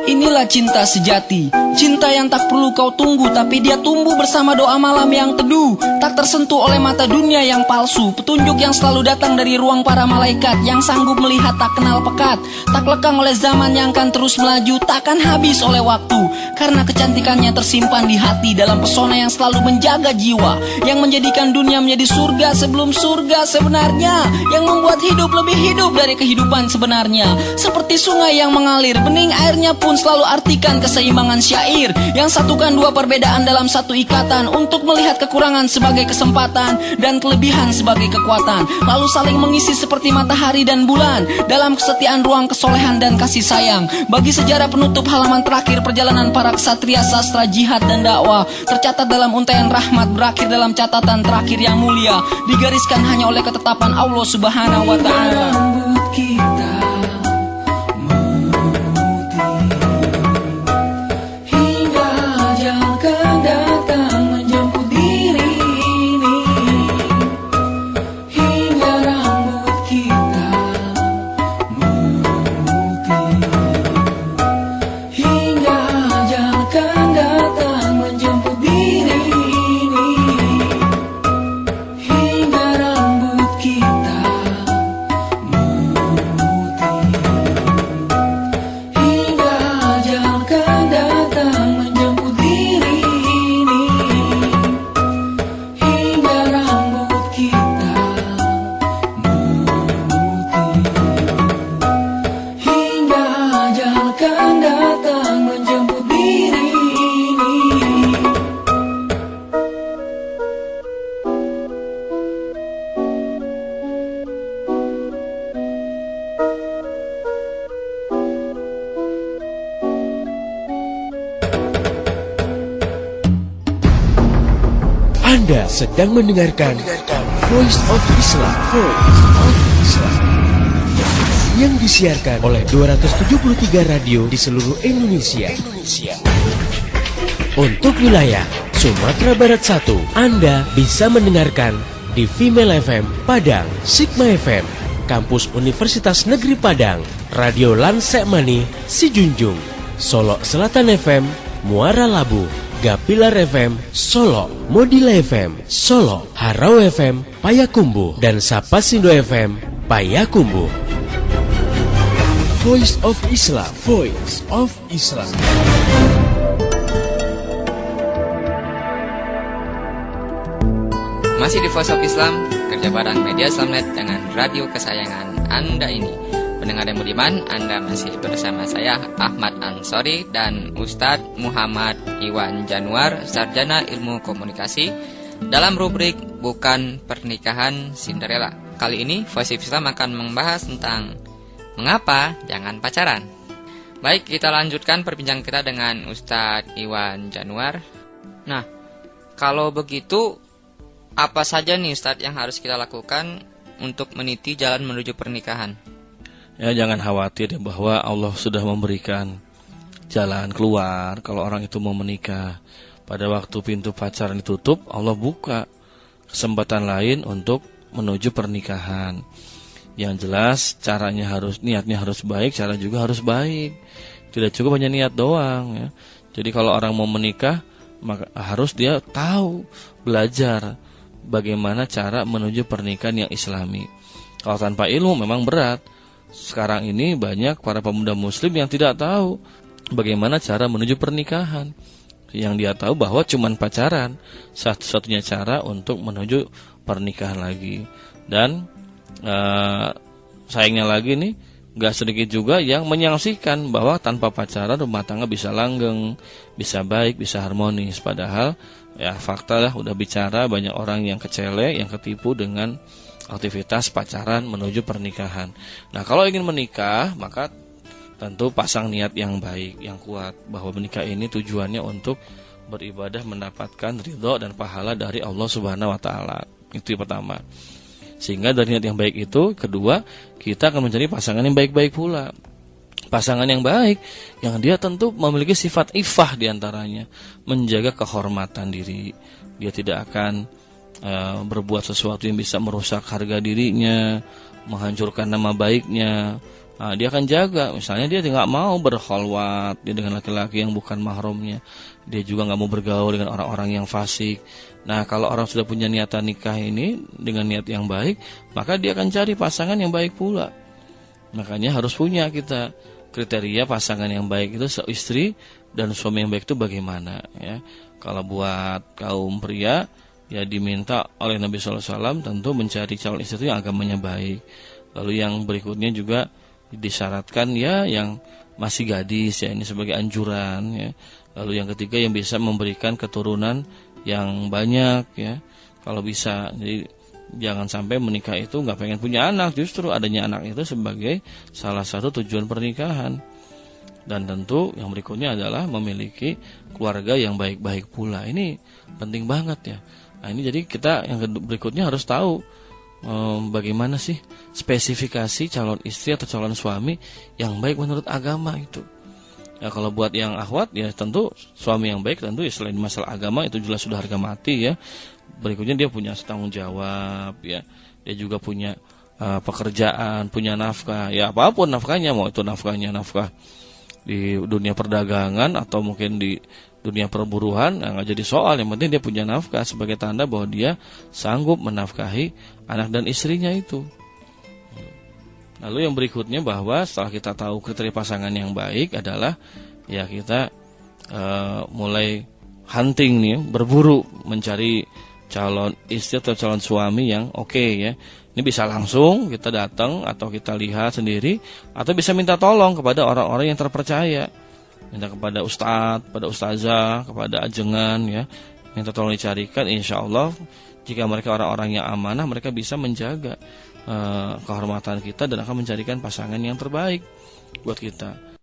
Inilah cinta sejati, cinta yang tak perlu kau tunggu, tapi dia tumbuh bersama doa malam yang teduh. Tak tersentuh oleh mata dunia yang palsu, petunjuk yang selalu datang dari ruang para malaikat, yang sanggup melihat tak kenal pekat, tak lekang oleh zaman yang akan terus melaju, takkan habis oleh waktu. Karena kecantikannya tersimpan di hati dalam pesona yang selalu menjaga jiwa, yang menjadikan dunia menjadi surga sebelum surga sebenarnya, yang membuat hidup lebih hidup dari kehidupan sebenarnya. Seperti sungai yang mengalir, bening airnya pun selalu artikan keseimbangan syair, yang satukan dua perbedaan dalam satu ikatan, untuk melihat kekurangan sebagai kesempatan dan kelebihan sebagai kekuatan, lalu saling mengisi seperti matahari dan bulan dalam kesetiaan ruang kesolehan dan kasih sayang. Bagi sejarah penutup halaman terakhir perjalanan para ksatria sastra jihad dan dakwah, tercatat dalam untaian rahmat, berakhir dalam catatan terakhir yang mulia, digariskan hanya oleh ketetapan Allah Subhanahu wa Ta'ala. Anda sedang mendengarkan Voice of Islam, yang disiarkan oleh 273 radio di seluruh Indonesia. Untuk wilayah Sumatera Barat 1, Anda bisa mendengarkan di Female FM Padang, Sigma FM, Kampus Universitas Negeri Padang, Radio Lansekmani, Sijunjung, Solo Selatan FM, Muara Labu, Gapilar FM, Solo, Modila FM, Solo, Harau FM, Payakumbuh, dan Sapasindo FM, Payakumbuh. Voice of Islam, Voice of Islam. Masih di Voice of Islam, kerja bareng Media Islamnet dengan radio kesayangan Anda ini. Pendengar yang budiman, Anda masih bersama saya Ahmad Ansori dan Ustadz Muhammad Iwan Januar, Sarjana Ilmu Komunikasi, dalam rubrik Bukan Pernikahan Cinderella. Kali ini Voice of Islam akan membahas tentang mengapa jangan pacaran. Baik, kita lanjutkan perbincangan kita dengan Ustadz Iwan Januar. Nah, kalau begitu, apa saja nih Ustadz yang harus kita lakukan untuk meniti jalan menuju pernikahan? Ya, jangan khawatir ya, bahwa Allah sudah memberikan jalan keluar kalau orang itu mau menikah. Pada waktu pintu pacaran ditutup, Allah buka kesempatan lain untuk menuju pernikahan. Yang jelas niatnya harus baik, cara juga harus baik. Tidak cukup hanya niat doang ya. Jadi kalau orang mau menikah, maka harus dia tahu, belajar bagaimana cara menuju pernikahan yang islami. Kalau tanpa ilmu memang berat. Sekarang ini banyak para pemuda muslim yang tidak tahu bagaimana cara menuju pernikahan. Yang dia tahu bahwa cuman pacaran satu-satunya cara untuk menuju pernikahan lagi. Dan sayangnya lagi nih, gak sedikit juga yang menyaksikan bahwa tanpa pacaran rumah tangga bisa langgeng, bisa baik, bisa harmonis. Padahal ya fakta lah, udah bicara, banyak orang yang kecele, yang ketipu dengan aktivitas pacaran menuju pernikahan. Nah, kalau ingin menikah, maka tentu pasang niat yang baik, yang kuat, bahwa menikah ini tujuannya untuk beribadah, mendapatkan ridho dan pahala dari Allah Subhanahu wa Ta'ala. Itu yang pertama. Sehingga dari niat yang baik itu, kedua, kita akan mencari pasangan yang baik-baik pula. Pasangan yang baik, yang dia tentu memiliki sifat ifah diantaranya, menjaga kehormatan diri. Dia tidak akan berbuat sesuatu yang bisa merusak harga dirinya, menghancurkan nama baiknya, Nah, dia akan jaga, misalnya dia nggak mau berkholwat dia dengan laki-laki yang bukan mahramnya, dia juga nggak mau bergaul dengan orang-orang yang fasik. Nah, kalau orang sudah punya niatan nikah ini dengan niat yang baik, maka dia akan cari pasangan yang baik pula. Makanya harus punya kita kriteria pasangan yang baik itu istri dan suami yang baik itu bagaimana ya. Kalau buat kaum pria ya diminta oleh Nabi SAW tentu mencari calon istri yang agamanya baik. Lalu yang berikutnya juga disyaratkan ya yang masih gadis ya, ini sebagai anjuran ya. Lalu yang ketiga yang bisa memberikan keturunan yang banyak ya, kalau bisa. Jadi jangan sampai menikah itu nggak pengen punya anak, justru adanya anak itu sebagai salah satu tujuan pernikahan. Dan tentu yang berikutnya adalah memiliki keluarga yang baik-baik pula. Ini penting banget ya. Nah ini jadi kita yang berikutnya harus tahu bagaimana sih spesifikasi calon istri atau calon suami yang baik menurut agama itu. Ya kalau buat yang akhwat ya tentu suami yang baik tentu ya selain masalah agama itu jelas sudah harga mati ya. Berikutnya dia punya tanggung jawab ya. Dia juga punya pekerjaan, punya nafkah. Ya apapun nafkahnya, mau itu nafkahnya nafkah di dunia perdagangan atau mungkin di dunia perburuan, nggak jadi soal. Yang penting dia punya nafkah sebagai tanda bahwa dia sanggup menafkahi anak dan istrinya itu. Lalu yang berikutnya bahwa setelah kita tahu kriteria pasangan yang baik adalah ya kita mulai hunting nih, berburu mencari calon istri atau calon suami yang oke ya. Ini bisa langsung kita datang atau kita lihat sendiri, atau bisa minta tolong kepada orang-orang yang terpercaya. Minta kepada ustadz, pada ustazah, kepada ajengan ya. Minta tolong dicarikan, insya Allah jika mereka orang-orang yang amanah, mereka bisa menjaga kehormatan kita dan akan mencarikan pasangan yang terbaik buat kita.